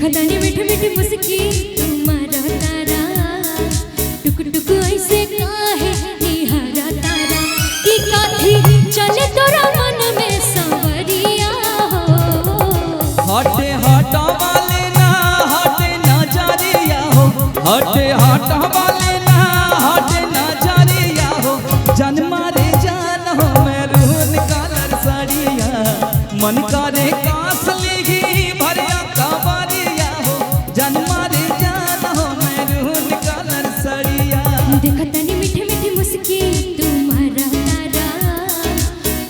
देखा तानी मीठी मीठी मुस्की तुम्हारा तारा टुक टुक ऐसे काहे निहारा तारा की काठी चले तोरा मन में संवरिया हो। हटे हटा वाले ना हटे नजरिया हो, हटे हटा वाले ना हटे नजरिया हो। जन्मा रे जान हो मैरून कलर साड़िया मन करे कास लेगी भरिया कवरिया हो। जन्मा रे जान हो मैरून कलर साड़िया। देखा तानी मीठी मीठी मुस्की तुम्हारा तारा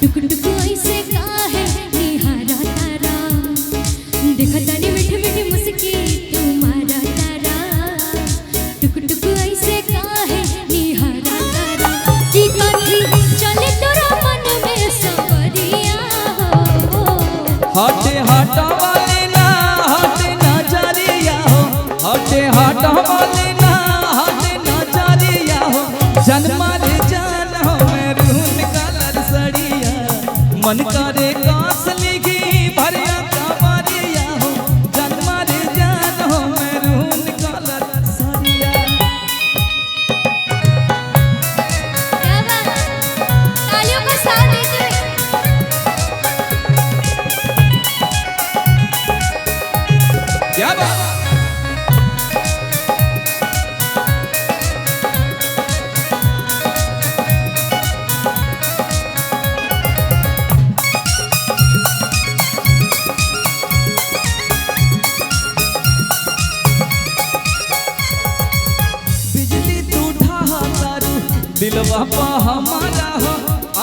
टुक टुक ऐसे काहे निहारा तारा। देखा तानी मीठी मीठी मुस्की तुम्हारा तारा टुक टुक ऐसे काहे निहारा तारा की काठी चले तोरा मन में संवरिया हो। हटे हटा वाले ना हटे नजरिया हो, हटे हटा वाले ना हटे नजरिया हो। जन्मा रे जान हो मैरून कलर साड़िया मन करे कास लेगी भरिया कवरिया हो। जन्मा रे जान हो मैरून कलर साड़िया। क्या बात है? तालियों का साथ देते हुए क्या बात। बिजली तू ढहा तारू दिलवा पा हमारा हो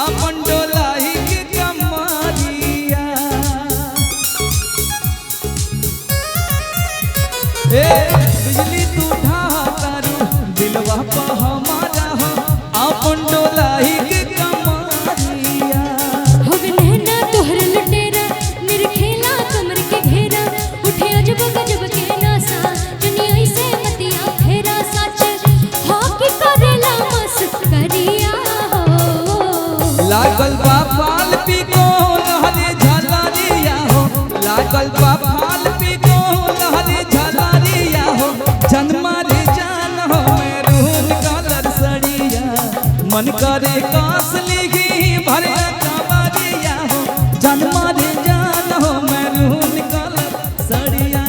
अपन डोलाई के कमारिया। ए बिजली तू ढहा तारू दिलवा पा हमारा हो अपन डोलाई के कमारिया। हो नैना तोहर लुटेरा मेरे खेला कमर के घेरा उठे अजब गजब के नासा जनी ऐसे मतिया फेरा सच हो कि करेला मस्करिया हो। लागल बा फाल पी को लहरे झलरिया हो, लागल बा फाल पी को लहरे झलरिया हो। जन्मा रे जान हो मैरून कलर साड़िया मन करे कास लेगी भरिया कवरिया हो। जन्मा रे जान हो मैरून कलर साड़िया।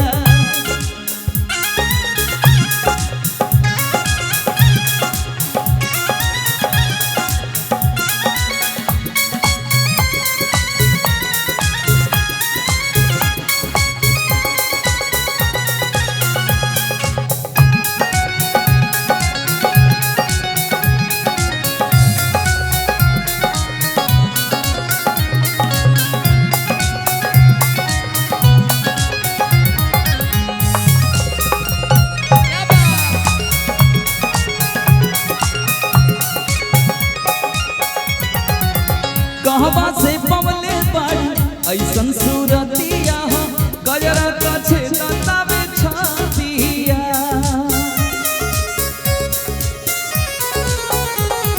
कहवा से पवले बाड़ी ऐसन सूरतिया हो गजरा कछे ततावे छतिया।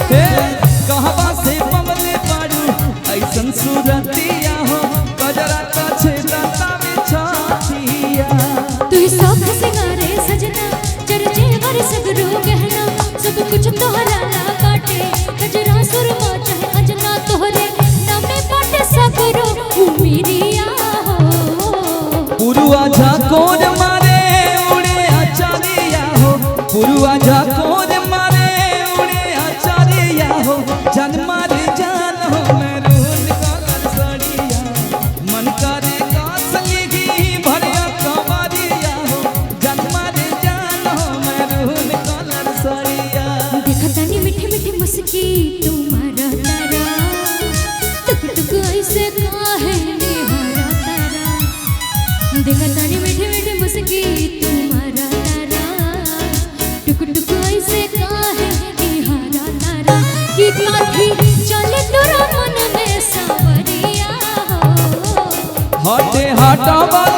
हे कहवा से पवले बाड़ी ऐसन सूरतिया हो गजरा कछे ततावे छतिया। तू ही सब सिंगारे सजना चर्चे वर सगरो गहना सब कुछ तोहरा ला बाटे गजरा सुरमा चाहे अजना तोहरे नामे बाटे सगरो उमिरिया हो। पुरुआ झाकोर मारे उड़े आचारिया हो, पुरुआ झाकोर मारे उड़े आचारिया हो। जन्मा रे जान हो मैरून कलर साड़िया मन करे कास लेगी भरिया कवरिया हो। जन्मा रे जान हो मैरून कलर साड़िया। देखा तानी मीठी मीठी मुस्की तुम्हारा तारा टुक टुक ऐसे काहे निहारा तारा। देखा तानी मीठी मीठी मुस्की तुम्हारा तारा टुक टुक ऐसे काहे निहारा तारा की काठी चले तोरा मन में संवरिया हो। हटे हटा वाले